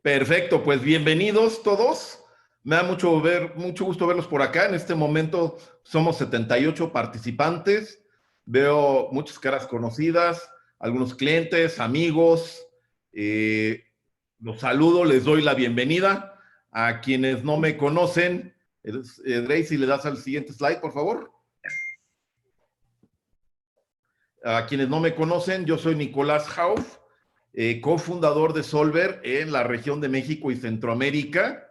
Perfecto, pues bienvenidos todos. Me da mucho gusto verlos por acá. En este momento somos 78 participantes. Veo muchas caras conocidas, algunos clientes, amigos. Eh, los saludo, les doy la bienvenida. A quienes no me conocen, Drey, si le das al siguiente slide, por favor. A quienes no me conocen, yo soy Nicolás Hauff, cofundador de Solver en la región de México y Centroamérica.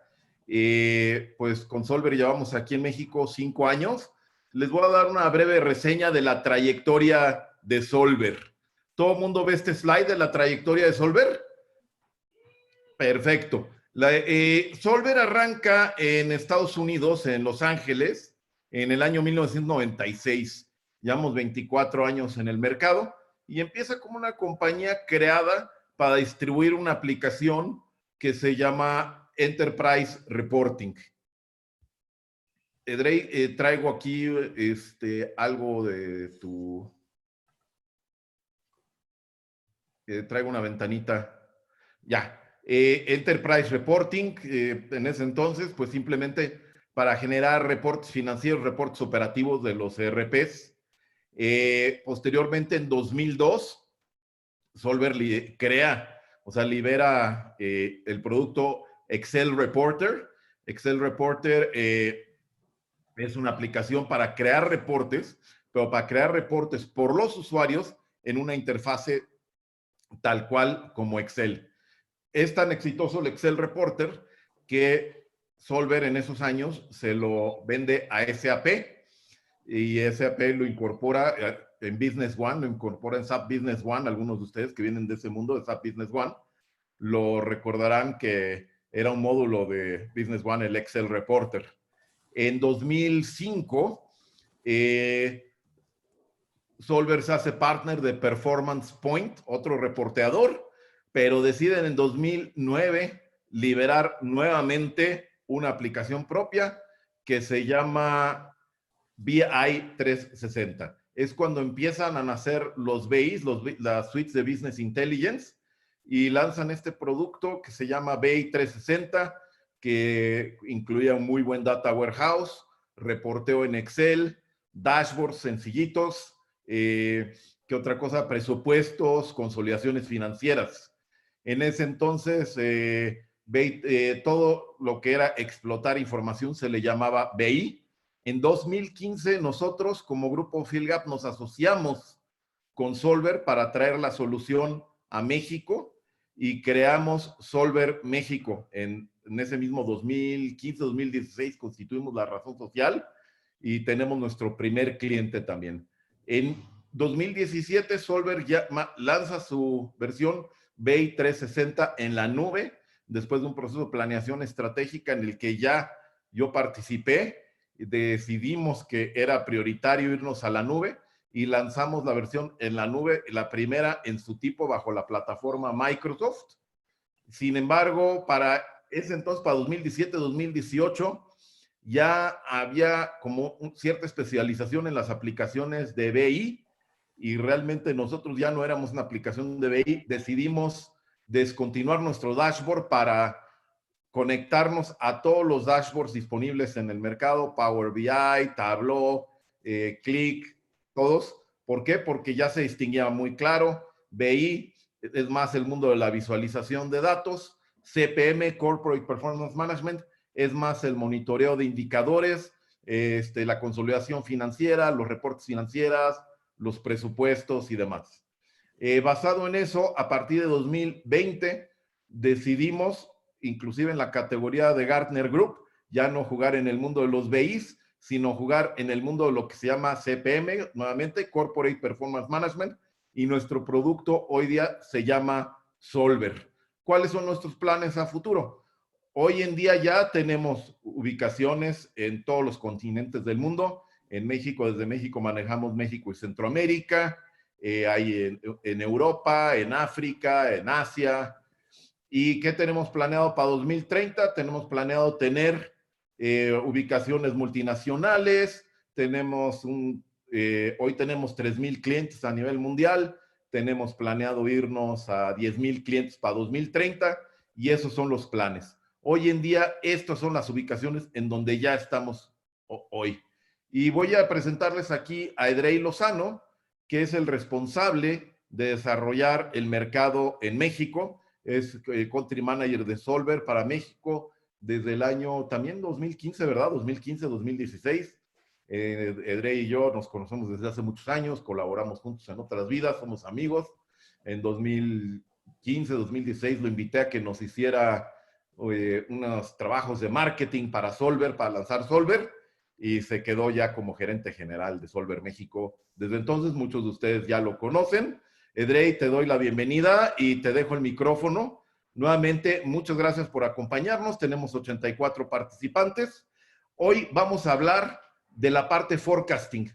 Pues con Solver llevamos aquí en México 5 años. Les voy a dar una breve reseña de la trayectoria de Solver. ¿Todo el mundo ve este slide de la trayectoria de Solver? Perfecto. Solver arranca en Estados Unidos, en Los Ángeles, en el año 1996. Llevamos 24 años en el mercado y empieza como una compañía creada para distribuir una aplicación que se llama Enterprise Reporting. Drey, traigo aquí algo de tu... traigo una ventanita. Ya. Enterprise Reporting, en ese entonces, pues simplemente para generar reportes financieros, reportes operativos de los ERPs. Posteriormente, en 2002, Solver crea, o sea, libera el producto Excel Reporter. Excel Reporter es una aplicación para crear reportes, pero para crear reportes por los usuarios en una interfase tal cual como Excel. Es tan exitoso el Excel Reporter que Solver en esos años se lo vende a SAP y SAP lo incorpora en Business One, lo incorpora en SAP Business One. Algunos de ustedes que vienen de ese mundo de SAP Business One lo recordarán que era un módulo de Business One, el Excel Reporter. En 2005, Solver se hace partner de Performance Point, otro reporteador, pero deciden en 2009 liberar nuevamente una aplicación propia que se llama BI 360. Es cuando empiezan a nacer los BIs, las suites de Business Intelligence, y lanzan este producto que se llama BI 360, que incluía un muy buen data warehouse, reporteo en Excel, dashboards sencillitos, ¿qué otra cosa? Presupuestos, consolidaciones financieras. En ese entonces, todo lo que era explotar información se le llamaba BI. En 2015, nosotros como grupo Fieldgap nos asociamos con Solver para traer la solución a México y creamos Solver México. En ese mismo 2015-2016 constituimos la razón social y tenemos nuestro primer cliente también. En 2017, Solver ya lanza su versión BI 360 en la nube, después de un proceso de planeación estratégica en el que ya yo participé. Decidimos que era prioritario irnos a la nube y lanzamos la versión en la nube, la primera en su tipo bajo la plataforma Microsoft. Sin embargo, para ese entonces, para 2017-2018, ya había como cierta especialización en las aplicaciones de BI y realmente nosotros ya no éramos una aplicación de BI. Decidimos descontinuar nuestro dashboard para conectarnos a todos los dashboards disponibles en el mercado, Power BI, Tableau, Click, todos. ¿Por qué? Porque ya se distinguía muy claro. BI es más el mundo de la visualización de datos. CPM, Corporate Performance Management, es más el monitoreo de indicadores, la consolidación financiera, los reportes financieros, los presupuestos y demás. Basado en eso, a partir de 2020, decidimos, inclusive en la categoría de Gartner Group, ya no jugar en el mundo de los BIs, sino jugar en el mundo de lo que se llama CPM, nuevamente, Corporate Performance Management, y nuestro producto hoy día se llama Solver. ¿Cuáles son nuestros planes a futuro? Hoy en día ya tenemos ubicaciones en todos los continentes del mundo. En México, desde México manejamos México y Centroamérica, hay en Europa, en África, en Asia. ¿Y qué tenemos planeado para 2030? Tenemos planeado tener ubicaciones multinacionales, hoy tenemos 3,000 clientes a nivel mundial, tenemos planeado irnos a 10,000 clientes para 2030 y esos son los planes. Hoy en día, estas son las ubicaciones en donde ya estamos hoy. Y voy a presentarles aquí a Edrey Lozano, que es el responsable de desarrollar el mercado en México. Es Country Manager de Solver para México desde el año también 2015, ¿verdad? 2015, 2016. Edrey y yo nos conocemos desde hace muchos años, colaboramos juntos en otras vidas, somos amigos. En 2015, 2016 lo invité a que nos hiciera unos trabajos de marketing para Solver, para lanzar Solver, y se quedó ya como gerente general de Solver México. Desde entonces muchos de ustedes ya lo conocen. Edrey, te doy la bienvenida y te dejo el micrófono. Nuevamente, muchas gracias por acompañarnos. Tenemos 84 participantes. Hoy vamos a hablar de la parte forecasting.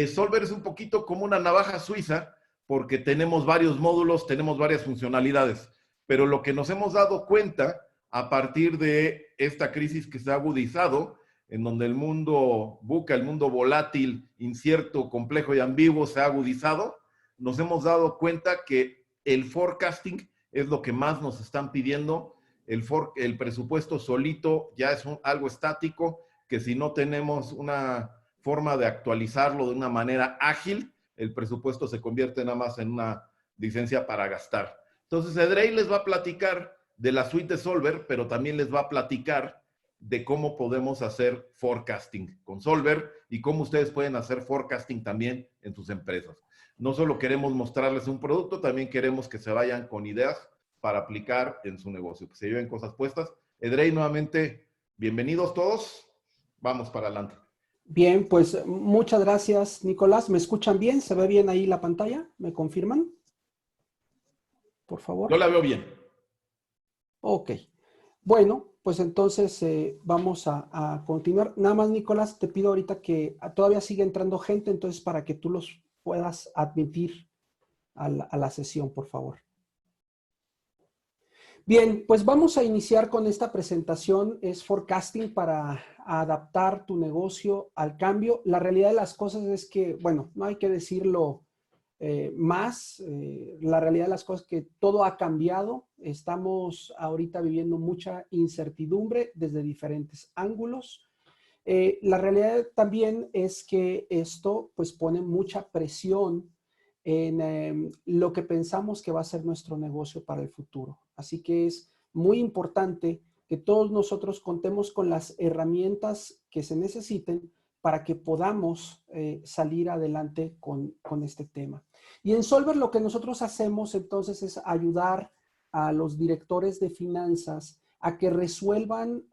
Solver es un poquito como una navaja suiza porque tenemos varios módulos, tenemos varias funcionalidades, pero lo que nos hemos dado cuenta a partir de esta crisis que se ha agudizado, en donde el mundo VUCA, el mundo volátil, incierto, complejo y ambiguo se ha agudizado, nos hemos dado cuenta que el forecasting es lo que más nos están pidiendo. El presupuesto solito ya es algo estático, que si no tenemos una forma de actualizarlo de una manera ágil, el presupuesto se convierte nada más en una licencia para gastar. Entonces, Edrey les va a platicar de la suite de Solver, pero también les va a platicar de cómo podemos hacer forecasting con Solver y cómo ustedes pueden hacer forecasting también en sus empresas. No solo queremos mostrarles un producto, también queremos que se vayan con ideas para aplicar en su negocio, que se lleven cosas puestas. Edrey, nuevamente, bienvenidos todos. Vamos para adelante. Bien, pues muchas gracias, Nicolás. ¿Me escuchan bien? ¿Se ve bien ahí la pantalla? ¿Me confirman? Por favor. Yo la veo bien. Ok. Bueno, pues entonces vamos a continuar. Nada más, Nicolás, te pido ahorita que todavía sigue entrando gente, entonces para que tú los puedas admitir a la sesión, por favor. Bien, pues vamos a iniciar con esta presentación. Es forecasting para adaptar tu negocio al cambio. La realidad de las cosas es que, bueno, no hay que decirlo más. La realidad de las cosas es que todo ha cambiado. Estamos ahorita viviendo mucha incertidumbre desde diferentes ángulos. La realidad también es que esto pues pone mucha presión en lo que pensamos que va a ser nuestro negocio para el futuro. Así que es muy importante que todos nosotros contemos con las herramientas que se necesiten para que podamos salir adelante con este tema. Y en Solver lo que nosotros hacemos entonces es ayudar a los directores de finanzas a que resuelvan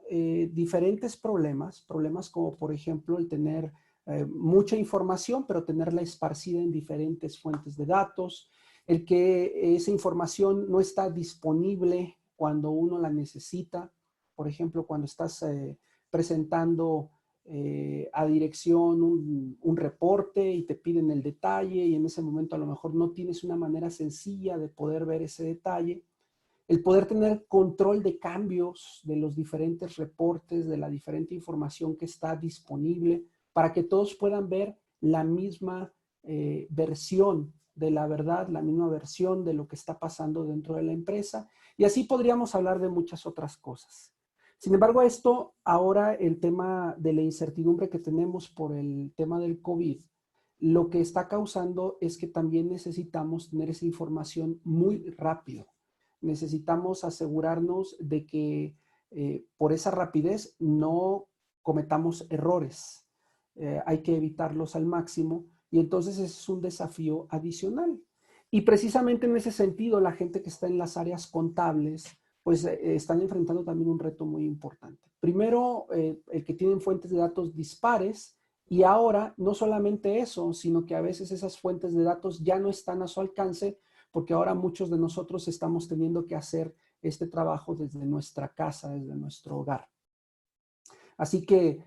diferentes problemas como por ejemplo el tener mucha información, pero tenerla esparcida en diferentes fuentes de datos, el que esa información no está disponible cuando uno la necesita. Por ejemplo, cuando estás presentando a dirección un reporte y te piden el detalle y en ese momento a lo mejor no tienes una manera sencilla de poder ver ese detalle. El poder tener control de cambios de los diferentes reportes, de la diferente información que está disponible, para que todos puedan ver la misma versión de la verdad, la misma versión de lo que está pasando dentro de la empresa. Y así podríamos hablar de muchas otras cosas. Sin embargo, esto ahora, el tema de la incertidumbre que tenemos por el tema del COVID, lo que está causando es que también necesitamos tener esa información muy rápido. Necesitamos asegurarnos de que por esa rapidez no cometamos errores. Hay que evitarlos al máximo y entonces es un desafío adicional. Y precisamente en ese sentido, la gente que está en las áreas contables, pues están enfrentando también un reto muy importante. Primero, el que tienen fuentes de datos dispares y ahora no solamente eso, sino que a veces esas fuentes de datos ya no están a su alcance porque ahora muchos de nosotros estamos teniendo que hacer este trabajo desde nuestra casa, desde nuestro hogar. Así que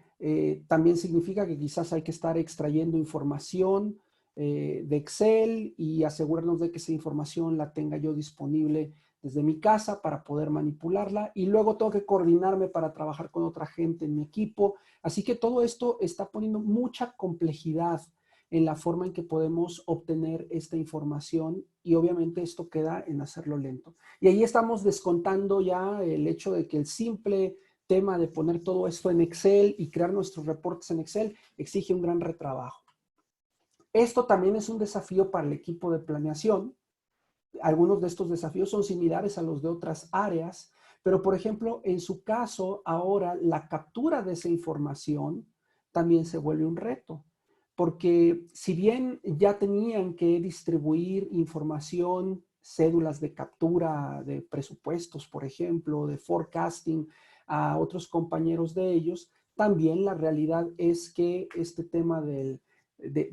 también significa que quizás hay que estar extrayendo información de Excel y asegurarnos de que esa información la tenga yo disponible desde mi casa para poder manipularla y luego tengo que coordinarme para trabajar con otra gente en mi equipo. Así que todo esto está poniendo mucha complejidad en la forma en que podemos obtener esta información y obviamente esto queda en hacerlo lento. Y ahí estamos descontando ya el hecho de que el simple tema de poner todo esto en Excel y crear nuestros reportes en Excel exige un gran retrabajo. Esto también es un desafío para el equipo de planeación. Algunos de estos desafíos son similares a los de otras áreas, pero por ejemplo, en su caso, ahora la captura de esa información también se vuelve un reto, porque si bien ya tenían que distribuir información, cédulas de captura de presupuestos, por ejemplo, de forecasting a otros compañeros de ellos, también la realidad es que este tema de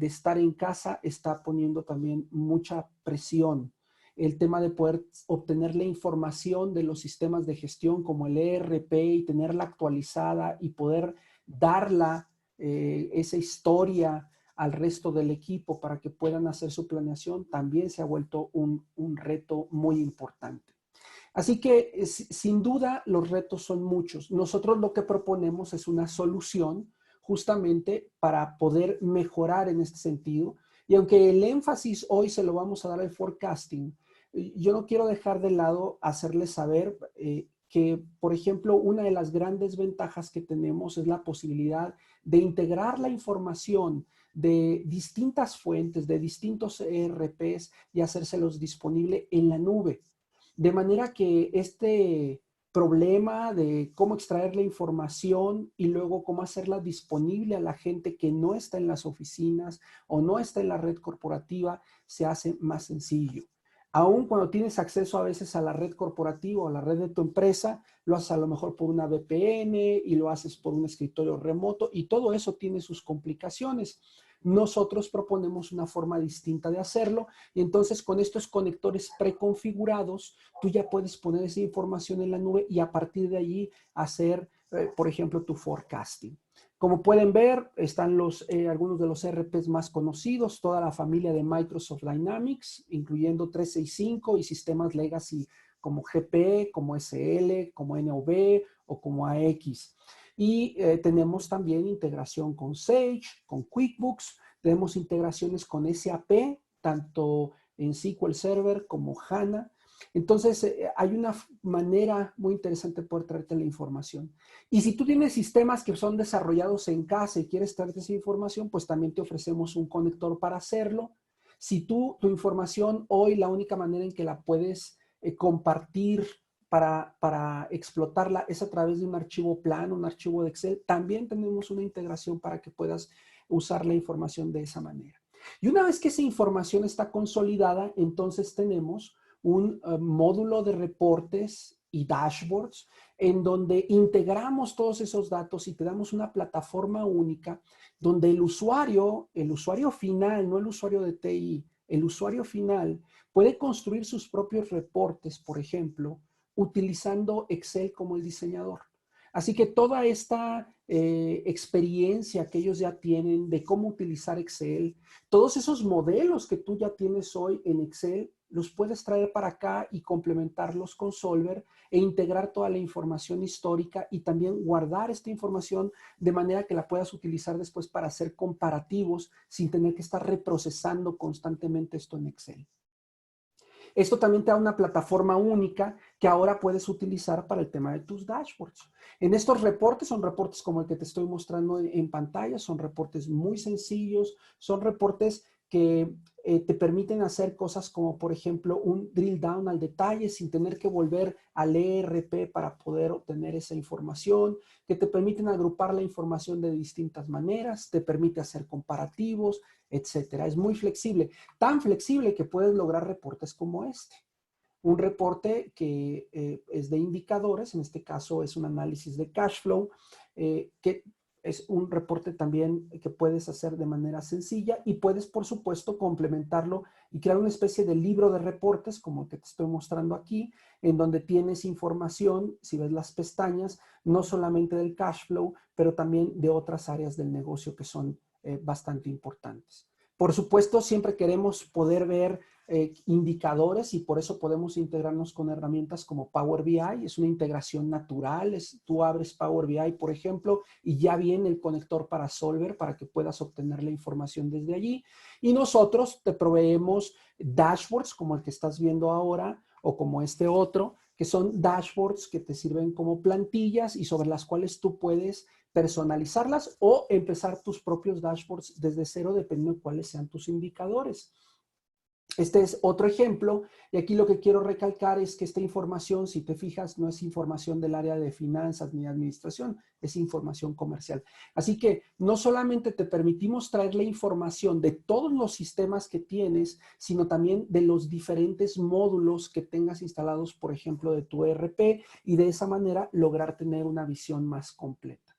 estar en casa está poniendo también mucha presión. El tema de poder obtener la información de los sistemas de gestión como el ERP y tenerla actualizada y poder darla, esa historia al resto del equipo para que puedan hacer su planeación, también se ha vuelto un reto muy importante. Así que sin duda los retos son muchos. Nosotros lo que proponemos es una solución justamente para poder mejorar en este sentido. Y aunque el énfasis hoy se lo vamos a dar al forecasting, yo no quiero dejar de lado hacerles saber que, por ejemplo, una de las grandes ventajas que tenemos es la posibilidad de integrar la información de distintas fuentes, de distintos ERPs y hacérselos disponible en la nube. De manera que este problema de cómo extraer la información y luego cómo hacerla disponible a la gente que no está en las oficinas o no está en la red corporativa se hace más sencillo. Aún cuando tienes acceso a veces a la red corporativa o a la red de tu empresa, lo haces a lo mejor por una VPN y lo haces por un escritorio remoto y todo eso tiene sus complicaciones. Nosotros proponemos una forma distinta de hacerlo y entonces con estos conectores preconfigurados, tú ya puedes poner esa información en la nube y a partir de allí hacer, por ejemplo, tu forecasting. Como pueden ver, están algunos de los ERPs más conocidos, toda la familia de Microsoft Dynamics, incluyendo 365 y sistemas legacy como GP, como SL, como NOV o como AX. Y tenemos también integración con Sage, con QuickBooks, tenemos integraciones con SAP, tanto en SQL Server como HANA. Entonces, hay una manera muy interesante de poder traerte la información. Y si tú tienes sistemas que son desarrollados en casa y quieres traerte esa información, pues también te ofrecemos un conector para hacerlo. Si tu información hoy, la única manera en que la puedes compartir para explotarla es a través de un archivo plano, un archivo de Excel, también tenemos una integración para que puedas usar la información de esa manera. Y una vez que esa información está consolidada, entonces tenemos un módulo de reportes y dashboards en donde integramos todos esos datos y te damos una plataforma única donde el usuario final, no el usuario de TI, el usuario final puede construir sus propios reportes, por ejemplo, utilizando Excel como el diseñador. Así que toda esta experiencia que ellos ya tienen de cómo utilizar Excel, todos esos modelos que tú ya tienes hoy en Excel, los puedes traer para acá y complementarlos con Solver e integrar toda la información histórica y también guardar esta información de manera que la puedas utilizar después para hacer comparativos sin tener que estar reprocesando constantemente esto en Excel. Esto también te da una plataforma única que ahora puedes utilizar para el tema de tus dashboards. En estos reportes, son reportes como el que te estoy mostrando en pantalla, son reportes muy sencillos, son reportes que te permiten hacer cosas como, por ejemplo, un drill down al detalle sin tener que volver al ERP para poder obtener esa información, que te permiten agrupar la información de distintas maneras, te permite hacer comparativos, etcétera. Es muy flexible, tan flexible que puedes lograr reportes como este. Un reporte que es de indicadores, en este caso es un análisis de cash flow, que es un reporte también que puedes hacer de manera sencilla y puedes, por supuesto, complementarlo y crear una especie de libro de reportes, como el que te estoy mostrando aquí, en donde tienes información, si ves las pestañas, no solamente del cash flow, pero también de otras áreas del negocio que son bastante importantes. Por supuesto, siempre queremos poder ver indicadores y por eso podemos integrarnos con herramientas como Power BI. Es una integración natural. Tú abres Power BI, por ejemplo, y ya viene el conector para Solver para que puedas obtener la información desde allí. Y nosotros te proveemos dashboards como el que estás viendo ahora o como este otro, que son dashboards que te sirven como plantillas y sobre las cuales tú puedes personalizarlas o empezar tus propios dashboards desde cero dependiendo de cuáles sean tus indicadores. Este es otro ejemplo y aquí lo que quiero recalcar es que esta información, si te fijas, no es información del área de finanzas ni administración, es información comercial. Así que no solamente te permitimos traer la información de todos los sistemas que tienes, sino también de los diferentes módulos que tengas instalados, por ejemplo, de tu ERP y de esa manera lograr tener una visión más completa.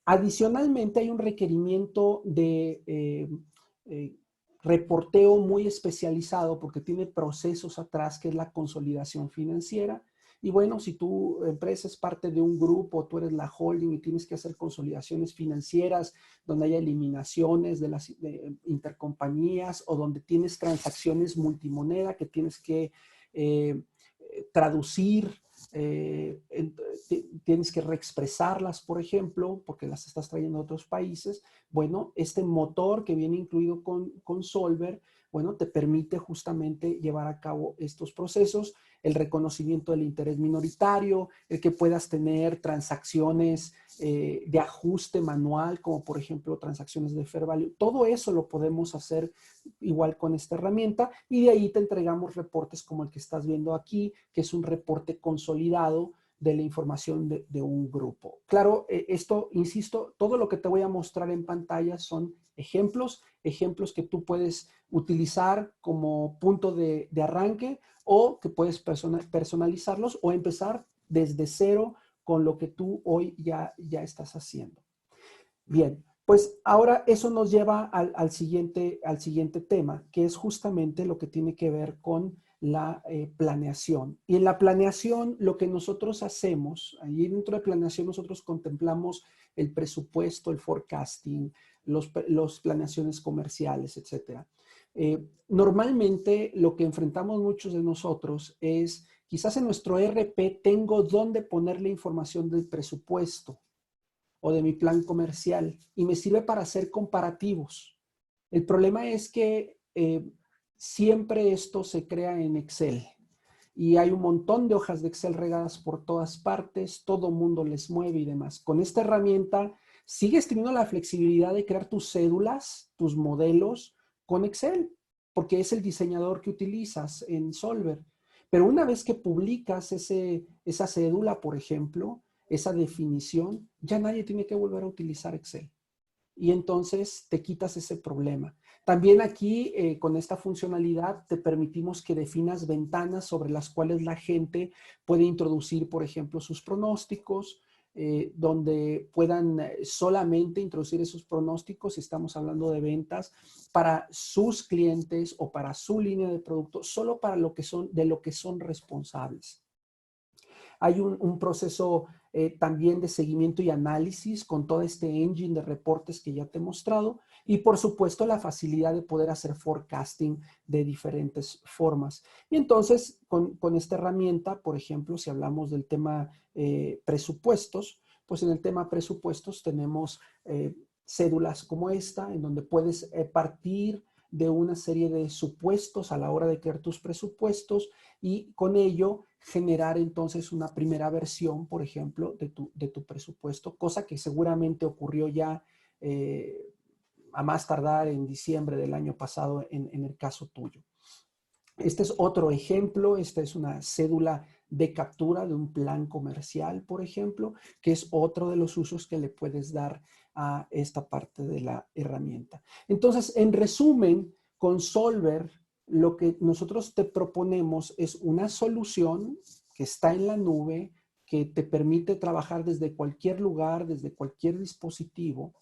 Adicionalmente, hay un requerimiento de reporteo muy especializado porque tiene procesos atrás que es la consolidación financiera. Y bueno, si tu empresa es parte de un grupo, tú eres la holding y tienes que hacer consolidaciones financieras donde haya eliminaciones de las intercompañías o donde tienes transacciones multimoneda que tienes que traducir, tienes que reexpresarlas, por ejemplo, porque las estás trayendo a otros países. Bueno, este motor que viene incluido con Solver, bueno, te permite justamente llevar a cabo estos procesos, el reconocimiento del interés minoritario, el que puedas tener transacciones de ajuste manual, como por ejemplo transacciones de fair value. Todo eso lo podemos hacer igual con esta herramienta y de ahí te entregamos reportes como el que estás viendo aquí, que es un reporte consolidado de la información de un grupo. Claro, esto, insisto, todo lo que te voy a mostrar en pantalla son ejemplos que tú puedes utilizar como punto de arranque o que puedes personalizarlos o empezar desde cero con lo que tú hoy ya estás haciendo. Bien, pues ahora eso nos lleva al siguiente tema, que es justamente lo que tiene que ver con la planeación. Y en la planeación, lo que nosotros hacemos, ahí dentro de planeación nosotros contemplamos el presupuesto, el forecasting, los planeaciones comerciales, etcétera. Normalmente lo que enfrentamos muchos de nosotros es, quizás en nuestro ERP tengo dónde poner la información del presupuesto o de mi plan comercial y me sirve para hacer comparativos. El problema es que siempre esto se crea en Excel y hay un montón de hojas de Excel regadas por todas partes, todo mundo les mueve y demás. Con esta herramienta sigues teniendo la flexibilidad de crear tus cédulas, tus modelos con Excel, porque es el diseñador que utilizas en Solver. Pero una vez que publicas esa cédula, por ejemplo, esa definición, ya nadie tiene que volver a utilizar Excel. Y entonces te quitas ese problema. También aquí, con esta funcionalidad, te permitimos que definas ventanas sobre las cuales la gente puede introducir, por ejemplo, sus pronósticos, donde puedan solamente introducir esos pronósticos, si estamos hablando de ventas, para sus clientes o para su línea de producto, solo para de lo que son responsables. Hay un proceso también de seguimiento y análisis con todo este engine de reportes que ya te he mostrado y por supuesto la facilidad de poder hacer forecasting de diferentes formas. Y entonces con esta herramienta, por ejemplo, si hablamos del tema presupuestos, pues en el tema presupuestos tenemos cédulas como esta en donde puedes partir de una serie de supuestos a la hora de crear tus presupuestos y con ello generar entonces una primera versión, por ejemplo, de tu presupuesto, cosa que seguramente ocurrió ya a más tardar en diciembre del año pasado en el caso tuyo. Este es otro ejemplo, esta es una cédula de captura de un plan comercial, por ejemplo, que es otro de los usos que le puedes dar a esta parte de la herramienta. Entonces, en resumen, con Solver, lo que nosotros te proponemos es una solución que está en la nube, que te permite trabajar desde cualquier lugar, desde cualquier dispositivo,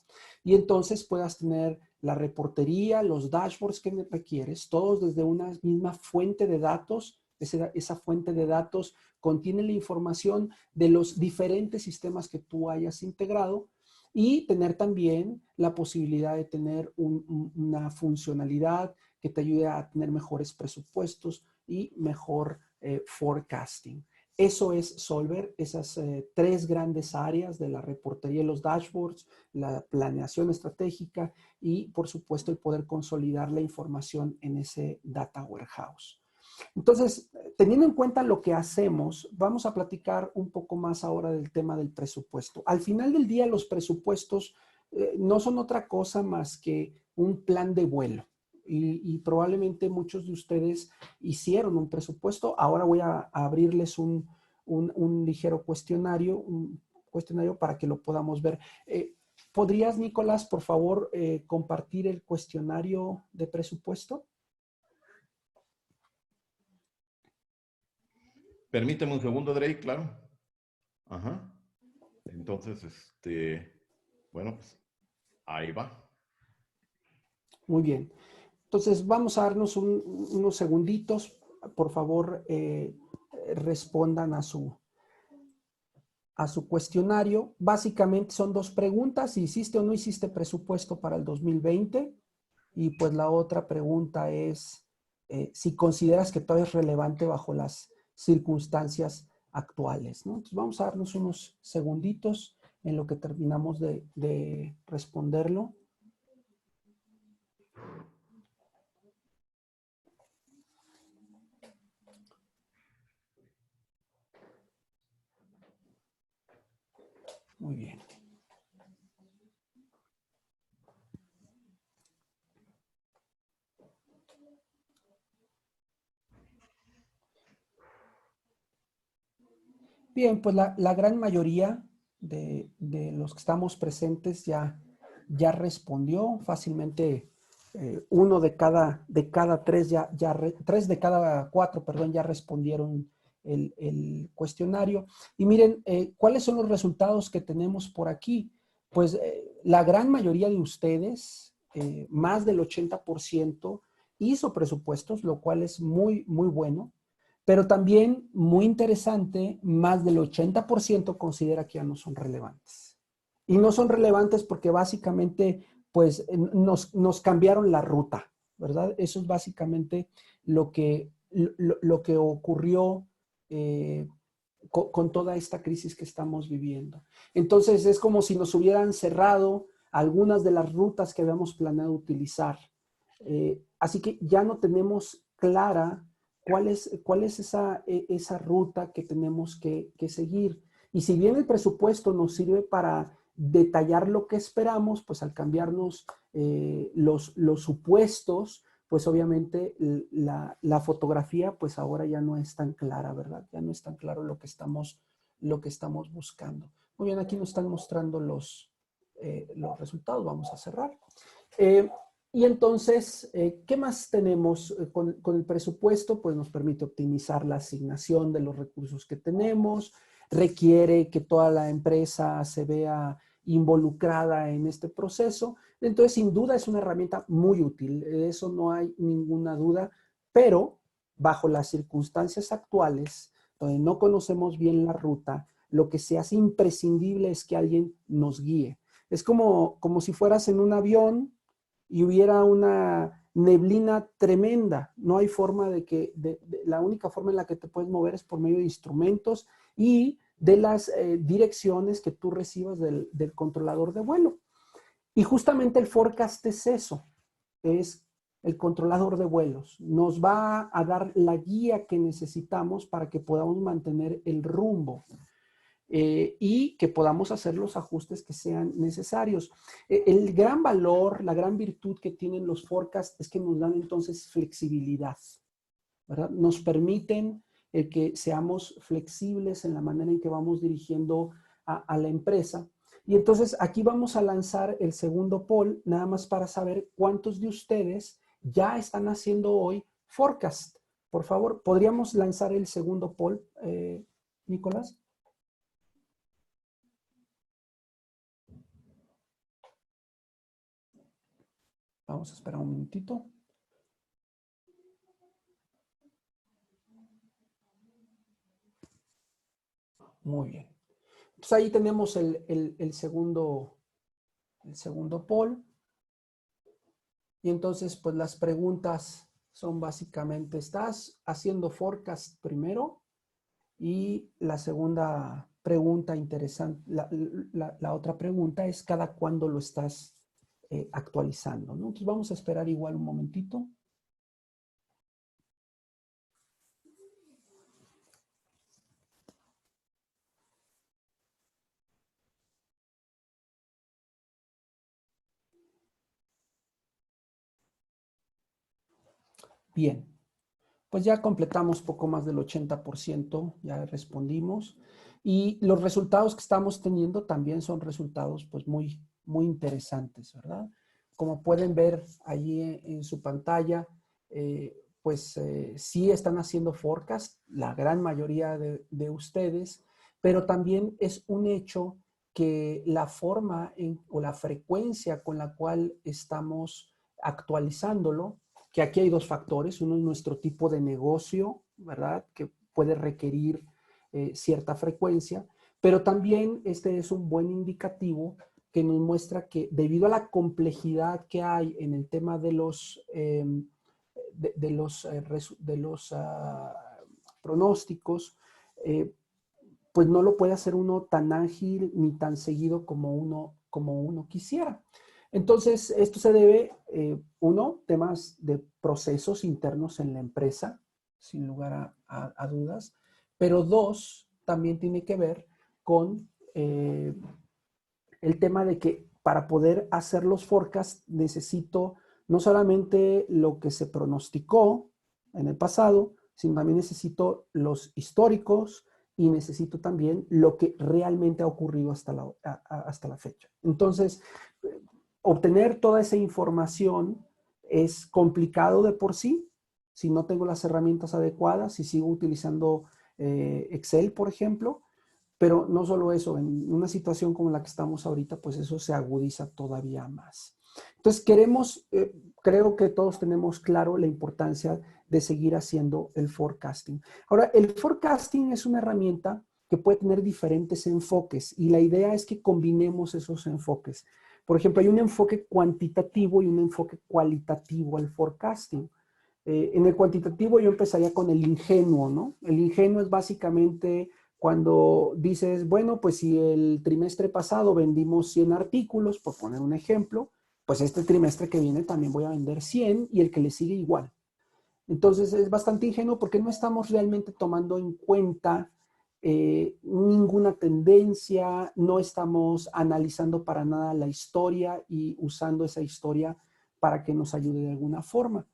y entonces puedas tener la reportería, los dashboards que requieres, todos desde una misma fuente de datos. Esa fuente de datos contiene la información de los diferentes sistemas que tú hayas integrado y tener también la posibilidad de tener una funcionalidad que te ayude a tener mejores presupuestos y mejor forecasting. Eso es Solver, esas tres grandes áreas de la reportería y los dashboards, la planeación estratégica y, por supuesto, el poder consolidar la información en ese data warehouse. Entonces, teniendo en cuenta lo que hacemos, vamos a platicar un poco más ahora del tema del presupuesto. Al final del día, los presupuestos no son otra cosa más que un plan de vuelo. Y probablemente muchos de ustedes hicieron un presupuesto. Ahora voy a abrirles un ligero cuestionario, para que lo podamos ver. ¿Podrías, Nicolás, por favor, compartir el cuestionario de presupuesto? Permíteme un segundo, Drake, claro. Ajá. Entonces, bueno, pues ahí va. Muy bien. Entonces, vamos a darnos unos segunditos. Por favor, respondan a su cuestionario. Básicamente son dos preguntas: si hiciste o no hiciste presupuesto para el 2020. Y pues la otra pregunta es si consideras que todavía es relevante bajo las circunstancias actuales, ¿no? Entonces vamos a darnos unos segunditos en lo que terminamos de responderlo. Muy bien. Bien, pues la gran mayoría de los que estamos presentes ya respondió fácilmente. Uno de cada tres, tres de cada cuatro, perdón, ya respondieron el cuestionario. Y miren, ¿cuáles son los resultados que tenemos por aquí? Pues la gran mayoría de ustedes, más del 80%, hizo presupuestos, lo cual es muy, muy bueno. Pero también, muy interesante, más del 80% considera que ya no son relevantes. Y no son relevantes porque básicamente, pues, nos cambiaron la ruta, ¿verdad? Eso es básicamente lo que ocurrió con toda esta crisis que estamos viviendo. Entonces, es como si nos hubieran cerrado algunas de las rutas que habíamos planeado utilizar. Así que ya no tenemos clara cuál es esa ruta que tenemos que seguir. Y si bien el presupuesto nos sirve para detallar lo que esperamos, pues al cambiarnos los supuestos, pues obviamente la fotografía pues ahora ya no es tan clara, ¿verdad? Ya no es tan claro lo que estamos buscando. Muy bien, aquí nos están mostrando los resultados. Vamos a cerrar. Y entonces, ¿qué más tenemos con el presupuesto? Pues nos permite optimizar la asignación de los recursos que tenemos, requiere que toda la empresa se vea involucrada en este proceso. Entonces, sin duda es una herramienta muy útil, de eso no hay ninguna duda, pero bajo las circunstancias actuales, donde no conocemos bien la ruta, lo que se hace imprescindible es que alguien nos guíe. Es como si fueras en un avión y hubiera una neblina tremenda. No hay forma la única forma en la que te puedes mover es por medio de instrumentos y de las direcciones que tú recibas del controlador de vuelo. Y justamente el forecast es eso, es el controlador de vuelos. Nos va a dar la guía que necesitamos para que podamos mantener el rumbo. Y que podamos hacer los ajustes que sean necesarios. El gran valor, la gran virtud que tienen los forecasts es que nos dan entonces flexibilidad, ¿verdad? Nos permiten que seamos flexibles en la manera en que vamos dirigiendo a la empresa. Y entonces aquí vamos a lanzar el segundo poll, nada más para saber cuántos de ustedes ya están haciendo hoy forecast. Por favor, ¿podríamos lanzar el segundo poll, Nicolás? Vamos a esperar un minutito. Muy bien. Entonces ahí tenemos el segundo poll. Y entonces, pues las preguntas son básicamente, ¿estás haciendo forecast primero? Y la segunda pregunta interesante, la otra pregunta es cada cuándo lo estás actualizando, ¿no? Entonces vamos a esperar igual un momentito. Bien, pues ya completamos poco más del 80%, ya respondimos. Y los resultados que estamos teniendo también son resultados pues muy interesantes, ¿verdad? Como pueden ver allí en su pantalla, sí están haciendo forecast, la gran mayoría de ustedes, pero también es un hecho que la forma o la frecuencia con la cual estamos actualizándolo, que aquí hay dos factores. Uno es nuestro tipo de negocio, ¿verdad? Que puede requerir cierta frecuencia, pero también este es un buen indicativo que nos muestra que debido a la complejidad que hay en el tema de los, pronósticos, pues no lo puede hacer uno tan ágil ni tan seguido como uno quisiera. Entonces, esto se debe, uno, temas de procesos internos en la empresa, sin lugar a dudas, pero dos, también tiene que ver con el tema de que para poder hacer los forecasts necesito no solamente lo que se pronosticó en el pasado, sino también necesito los históricos y necesito también lo que realmente ha ocurrido hasta la fecha. Entonces, obtener toda esa información es complicado de por sí, si no tengo las herramientas adecuadas, si sigo utilizando Excel, por ejemplo, pero no solo eso, en una situación como la que estamos ahorita, pues eso se agudiza todavía más. Entonces creo que todos tenemos claro la importancia de seguir haciendo el forecasting. Ahora, el forecasting es una herramienta que puede tener diferentes enfoques y la idea es que combinemos esos enfoques. Por ejemplo, hay un enfoque cuantitativo y un enfoque cualitativo al forecasting. En el cuantitativo yo empezaría con el ingenuo, ¿no? El ingenuo es básicamente cuando dices, bueno, pues si el trimestre pasado vendimos 100 artículos, por poner un ejemplo, pues este trimestre que viene también voy a vender 100 y el que le sigue igual. Entonces es bastante ingenuo porque no estamos realmente tomando en cuenta ninguna tendencia, no estamos analizando para nada la historia y usando esa historia para que nos ayude de alguna forma.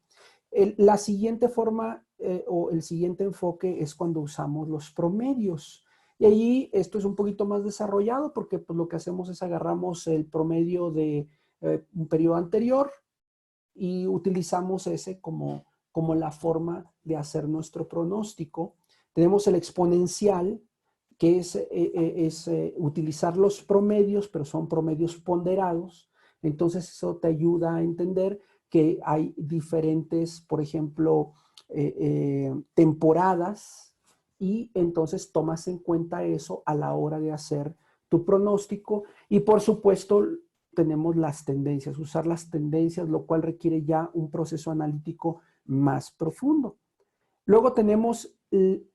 La siguiente forma o el siguiente enfoque es cuando usamos los promedios. Y ahí esto es un poquito más desarrollado porque pues, lo que hacemos es agarramos el promedio de un periodo anterior y utilizamos ese como la forma de hacer nuestro pronóstico. Tenemos el exponencial, que es utilizar los promedios, pero son promedios ponderados. Entonces eso te ayuda a entender que hay diferentes, por ejemplo, temporadas y entonces tomas en cuenta eso a la hora de hacer tu pronóstico y por supuesto tenemos las tendencias, usar las tendencias, lo cual requiere ya un proceso analítico más profundo. Luego tenemos el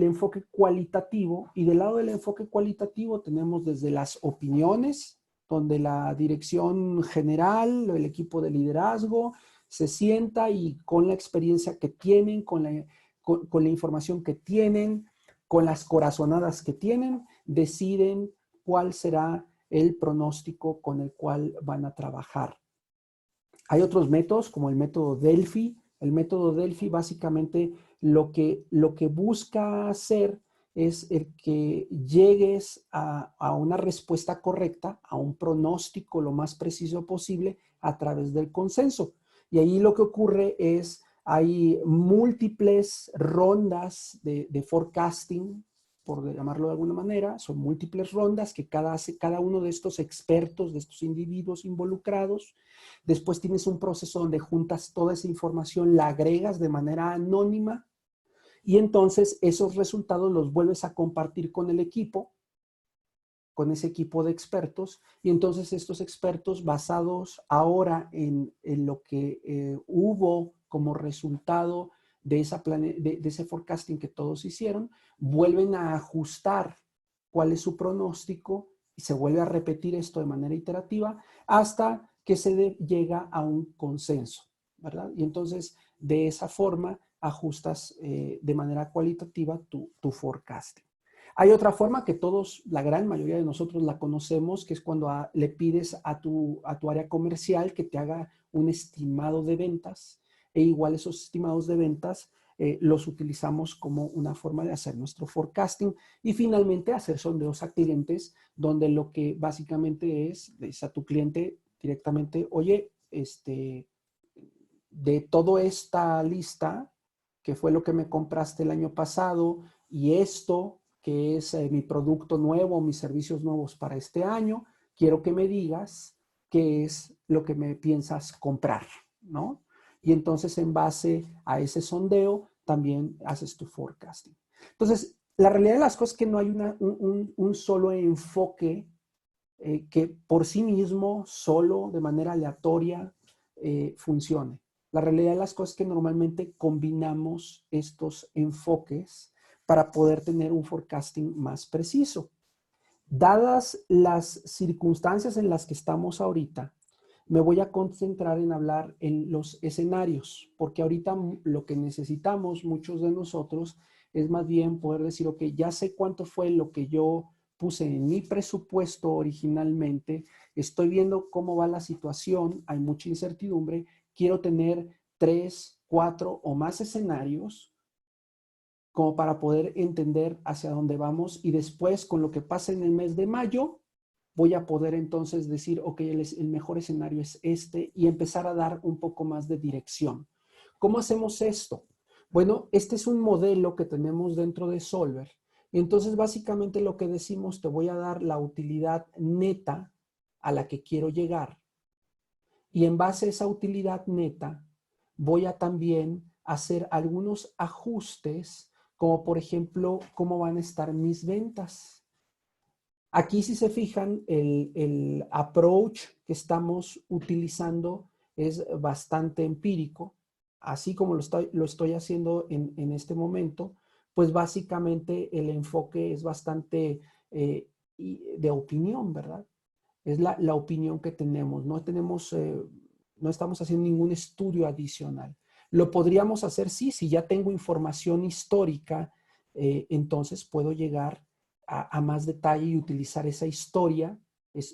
enfoque cualitativo y del lado del enfoque cualitativo tenemos desde las opiniones, donde la dirección general, el equipo de liderazgo se sienta y con la experiencia que tienen, con la información que tienen, con las corazonadas que tienen, deciden cuál será el pronóstico con el cual van a trabajar. Hay otros métodos como el método Delphi. El método Delphi básicamente lo que busca hacer es el que llegues a una respuesta correcta, a un pronóstico lo más preciso posible a través del consenso. Y ahí lo que ocurre es, hay múltiples rondas de forecasting, por llamarlo de alguna manera, son múltiples rondas que cada uno de estos expertos, de estos individuos involucrados. Después tienes un proceso donde juntas toda esa información, la agregas de manera anónima y entonces esos resultados los vuelves a compartir con el equipo con ese equipo de expertos, y entonces estos expertos, basados ahora en lo que hubo como resultado de ese forecasting que todos hicieron, vuelven a ajustar cuál es su pronóstico y se vuelve a repetir esto de manera iterativa hasta que se llega a un consenso, ¿verdad? Y entonces, de esa forma, ajustas de manera cualitativa tu forecasting. Hay otra forma que todos, la gran mayoría de nosotros la conocemos, que es cuando le pides a tu área comercial que te haga un estimado de ventas, e igual esos estimados de ventas los utilizamos como una forma de hacer nuestro forecasting, y finalmente hacer sondeos a clientes, donde lo que básicamente es a tu cliente directamente: oye, de toda esta lista, que fue lo que me compraste el año pasado, y esto que es mi producto nuevo, mis servicios nuevos para este año, quiero que me digas qué es lo que me piensas comprar, ¿no? Y entonces, en base a ese sondeo, también haces tu forecasting. Entonces, la realidad de las cosas es que no hay un solo enfoque que por sí mismo, solo, de manera aleatoria, funcione. La realidad de las cosas es que normalmente combinamos estos enfoques para poder tener un forecasting más preciso. Dadas las circunstancias en las que estamos ahorita, me voy a concentrar en hablar en los escenarios, porque ahorita lo que necesitamos muchos de nosotros es más bien poder decir: ok, ya sé cuánto fue lo que yo puse en mi presupuesto originalmente, estoy viendo cómo va la situación, hay mucha incertidumbre, quiero tener 3, 4 o más escenarios como para poder entender hacia dónde vamos, y después, con lo que pase en el mes de mayo, voy a poder entonces decir: ok, el mejor escenario es este, y empezar a dar un poco más de dirección. ¿Cómo hacemos esto? Bueno, este es un modelo que tenemos dentro de Solver. Entonces, básicamente lo que decimos: te voy a dar la utilidad neta a la que quiero llegar, y en base a esa utilidad neta voy a también hacer algunos ajustes, como por ejemplo, cómo van a estar mis ventas. Aquí, si se fijan, el approach que estamos utilizando es bastante empírico, así como lo estoy haciendo en este momento. Pues básicamente el enfoque es bastante de opinión, ¿verdad? Es la opinión que tenemos. No estamos haciendo ningún estudio adicional. Lo podríamos hacer, sí, si ya tengo información histórica, entonces puedo llegar a más detalle y utilizar esa historia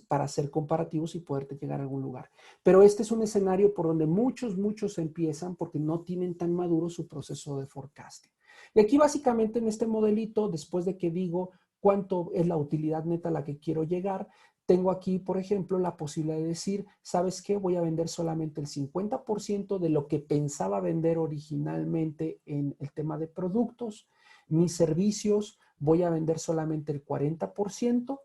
para hacer comparativos y poderte llegar a algún lugar. Pero este es un escenario por donde muchos empiezan porque no tienen tan maduro su proceso de forecasting. Y aquí, básicamente, en este modelito, después de que digo cuánto es la utilidad neta a la que quiero llegar, tengo aquí, por ejemplo, la posibilidad de decir: ¿sabes qué? Voy a vender solamente el 50% de lo que pensaba vender originalmente en el tema de productos. Mis servicios, voy a vender solamente el 40%.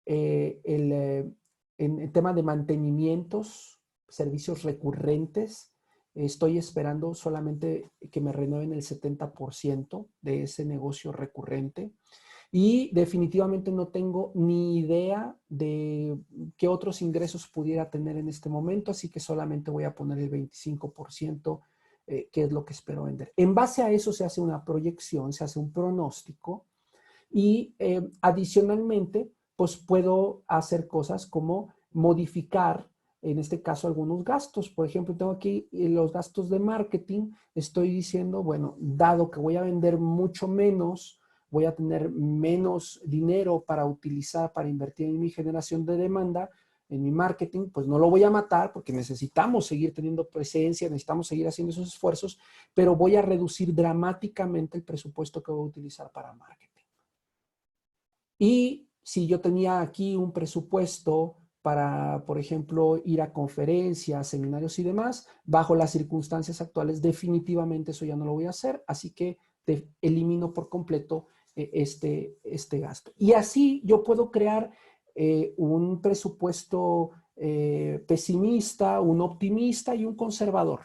En el tema de mantenimientos, servicios recurrentes, estoy esperando solamente que me renueven el 70% de ese negocio recurrente. Y definitivamente no tengo ni idea de qué otros ingresos pudiera tener en este momento, así que solamente voy a poner el 25%, que es lo que espero vender. En base a eso se hace una proyección, se hace un pronóstico, y adicionalmente, pues puedo hacer cosas como modificar, en este caso, algunos gastos. Por ejemplo, tengo aquí los gastos de marketing. Estoy diciendo: bueno, dado que voy a vender mucho menos, voy a tener menos dinero para utilizar, para invertir en mi generación de demanda, en mi marketing, pues no lo voy a matar, porque necesitamos seguir teniendo presencia, necesitamos seguir haciendo esos esfuerzos, pero voy a reducir dramáticamente el presupuesto que voy a utilizar para marketing. Y si yo tenía aquí un presupuesto para, por ejemplo, ir a conferencias, seminarios y demás, bajo las circunstancias actuales, definitivamente eso ya no lo voy a hacer, así que elimino por completo este gasto. Y así yo puedo crear un presupuesto pesimista, un optimista y un conservador.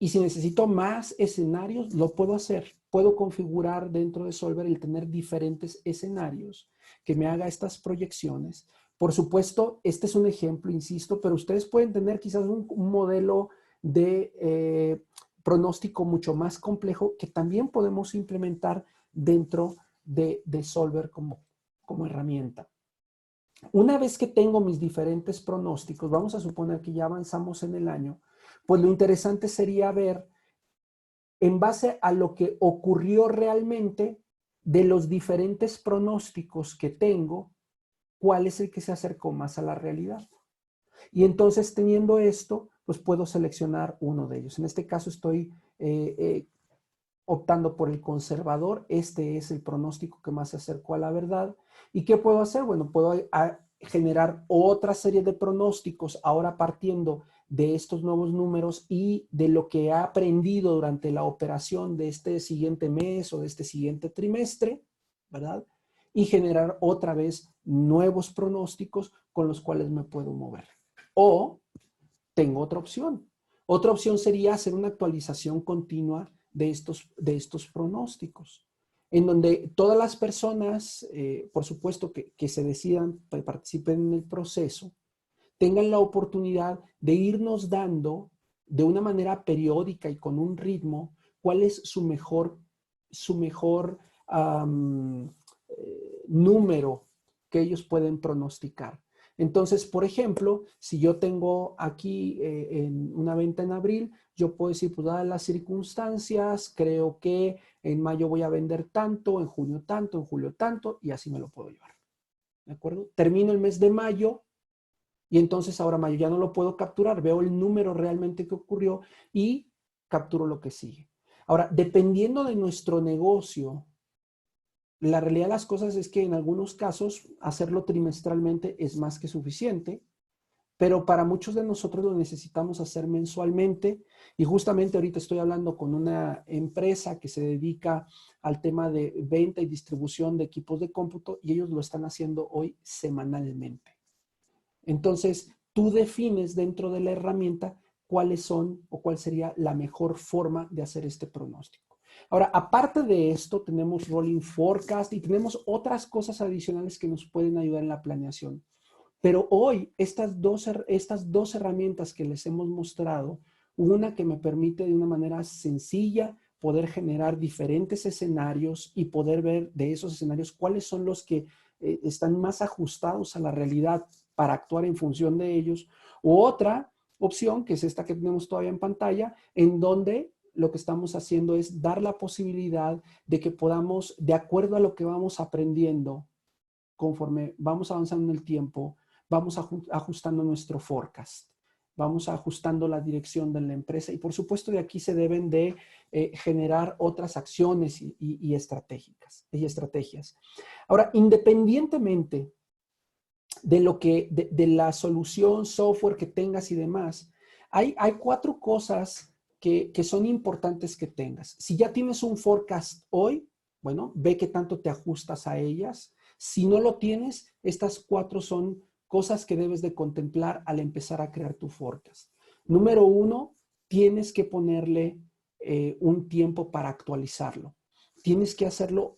Y si necesito más escenarios, lo puedo hacer. Puedo configurar dentro de Solver el tener diferentes escenarios que me haga estas proyecciones. Por supuesto, este es un ejemplo, insisto, pero ustedes pueden tener quizás un modelo de pronóstico mucho más complejo que también podemos implementar dentro de Solver como herramienta. Una vez que tengo mis diferentes pronósticos, vamos a suponer que ya avanzamos en el año, pues lo interesante sería ver, en base a lo que ocurrió realmente, de los diferentes pronósticos que tengo, cuál es el que se acercó más a la realidad. Y entonces, teniendo esto, pues puedo seleccionar uno de ellos. En este caso estoy optando por el conservador. Este es el pronóstico que más se acercó a la verdad. ¿Y qué puedo hacer? Bueno, puedo generar otra serie de pronósticos, ahora partiendo de estos nuevos números y de lo que he aprendido durante la operación de este siguiente mes o de este siguiente trimestre, ¿verdad? Y generar otra vez nuevos pronósticos con los cuales me puedo mover. O tengo otra opción. Otra opción sería hacer una actualización continua de estos pronósticos, en donde todas las personas, por supuesto, que se decidan, que participen en el proceso, tengan la oportunidad de irnos dando de una manera periódica y con un ritmo cuál es su mejor número que ellos pueden pronosticar. Entonces, por ejemplo, si yo tengo aquí en una venta en abril, yo puedo decir, pues dadas las circunstancias, creo que en mayo voy a vender tanto, en junio tanto, en julio tanto, y así me lo puedo llevar. ¿De acuerdo? Termino el mes de mayo y entonces ahora mayo ya no lo puedo capturar, veo el número realmente que ocurrió y capturo lo que sigue. Ahora, dependiendo de nuestro negocio, la realidad de las cosas es que en algunos casos hacerlo trimestralmente es más que suficiente, pero para muchos de nosotros lo necesitamos hacer mensualmente y justamente ahorita estoy hablando con una empresa que se dedica al tema de venta y distribución de equipos de cómputo y ellos lo están haciendo hoy semanalmente. Entonces, tú defines dentro de la herramienta cuáles son o cuál sería la mejor forma de hacer este pronóstico. Ahora, aparte de esto, tenemos Rolling Forecast y tenemos otras cosas adicionales que nos pueden ayudar en la planeación. Pero hoy, estas dos herramientas que les hemos mostrado, una que me permite de una manera sencilla poder generar diferentes escenarios y poder ver de esos escenarios cuáles son los que están más ajustados a la realidad para actuar en función de ellos. U otra opción, que es esta que tenemos todavía en pantalla, en donde lo que estamos haciendo es dar la posibilidad de que podamos, de acuerdo a lo que vamos aprendiendo, conforme vamos avanzando en el tiempo, vamos ajustando nuestro forecast, vamos ajustando la dirección de la empresa y por supuesto de aquí se deben de generar otras acciones y estrategias. Ahora, independientemente de la solución, software que tengas y demás, hay 4 cosas que son importantes que tengas. Si ya tienes un forecast hoy, bueno, ve qué tanto te ajustas a ellas. Si no lo tienes, estas 4 son cosas que debes de contemplar al empezar a crear tu forecast. Número 1, tienes que ponerle un tiempo para actualizarlo. Tienes que hacerlo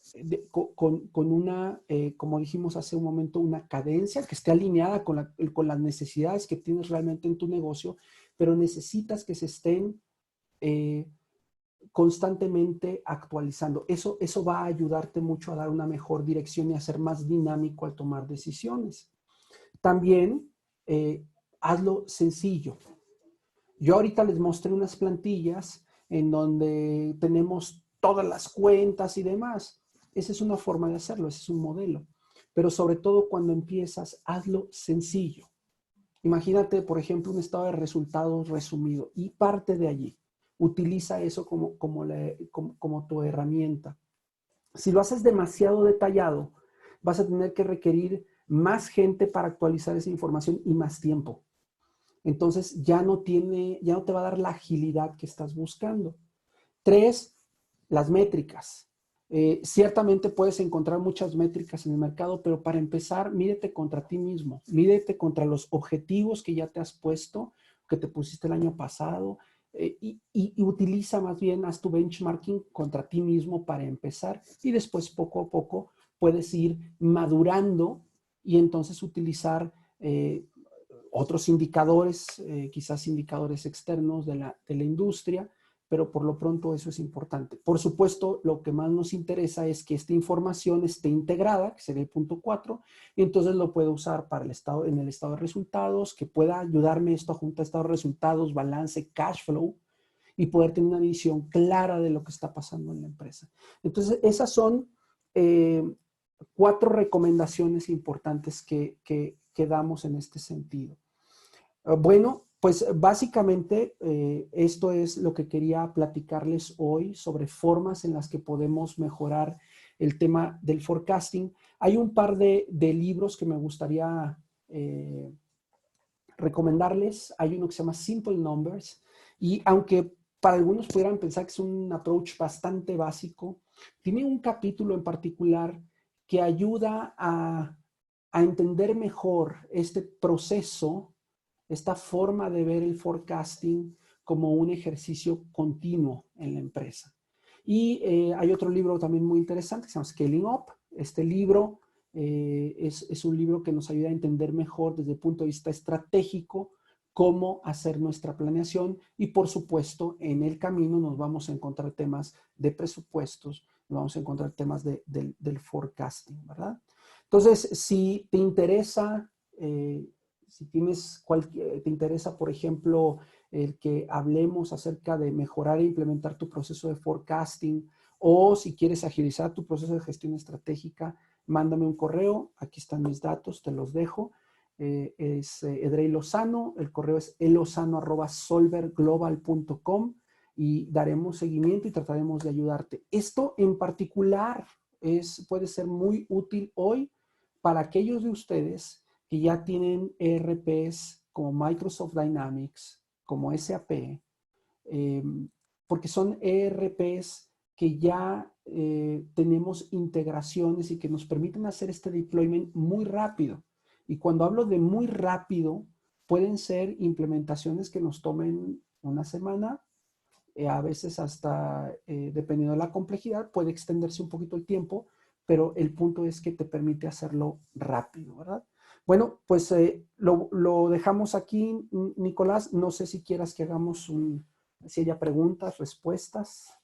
con una, como dijimos hace un momento, una cadencia que esté alineada con las necesidades que tienes realmente en tu negocio, pero necesitas que se estén constantemente actualizando. Eso va a ayudarte mucho a dar una mejor dirección y a ser más dinámico al tomar decisiones. También hazlo sencillo. Yo ahorita les mostré unas plantillas en donde tenemos todas las cuentas y demás. Esa es una forma de hacerlo, ese es un modelo. Pero sobre todo cuando empiezas, hazlo sencillo. Imagínate, por ejemplo, un estado de resultados resumido y parte de allí. Utiliza eso como tu herramienta. Si lo haces demasiado detallado, vas a tener que requerir más gente para actualizar esa información y más tiempo. Entonces ya no te va a dar la agilidad que estás buscando. 3, las métricas. Ciertamente puedes encontrar muchas métricas en el mercado, pero para empezar, mídete contra ti mismo, mídete contra los objetivos que ya te has puesto, que te pusiste el año pasado, y utiliza más bien, haz tu benchmarking contra ti mismo para empezar y después poco a poco puedes ir madurando y entonces utilizar otros indicadores, quizás indicadores externos de la industria, pero por lo pronto eso es importante. Por supuesto, lo que más nos interesa es que esta información esté integrada, que sería el punto 4, y entonces lo puedo usar para en el estado de resultados, que pueda ayudarme esto a juntar estado de resultados, balance, cash flow, y poder tener una visión clara de lo que está pasando en la empresa. Entonces, esas son 4 recomendaciones importantes que damos en este sentido. Bueno, pues básicamente esto es lo que quería platicarles hoy sobre formas en las que podemos mejorar el tema del forecasting. Hay un par de libros que me gustaría recomendarles. Hay uno que se llama Simple Numbers y aunque para algunos pudieran pensar que es un approach bastante básico, tiene un capítulo en particular que ayuda a entender mejor este proceso, esta forma de ver el forecasting como un ejercicio continuo en la empresa. Y hay otro libro también muy interesante que se llama Scaling Up. Este libro es un libro que nos ayuda a entender mejor desde el punto de vista estratégico cómo hacer nuestra planeación y por supuesto en el camino nos vamos a encontrar temas de presupuestos, nos vamos a encontrar temas del forecasting, ¿verdad? Entonces, si te interesa, si te interesa, por ejemplo, el que hablemos acerca de mejorar e implementar tu proceso de forecasting o si quieres agilizar tu proceso de gestión estratégica, mándame un correo, aquí están mis datos, te los dejo. Es Edrey Lozano, el correo es elozano@solverglobal.com y daremos seguimiento y trataremos de ayudarte. Esto en particular puede ser muy útil hoy para aquellos de ustedes que ya tienen ERPs como Microsoft Dynamics, como SAP, porque son ERPs que ya tenemos integraciones y que nos permiten hacer este deployment muy rápido. Y cuando hablo de muy rápido, pueden ser implementaciones que nos tomen una semana, a veces hasta, dependiendo de la complejidad, puede extenderse un poquito el tiempo, pero el punto es que te permite hacerlo rápido, ¿verdad? Bueno, pues lo dejamos aquí, Nicolás. No sé si quieras que hagamos si haya preguntas, respuestas.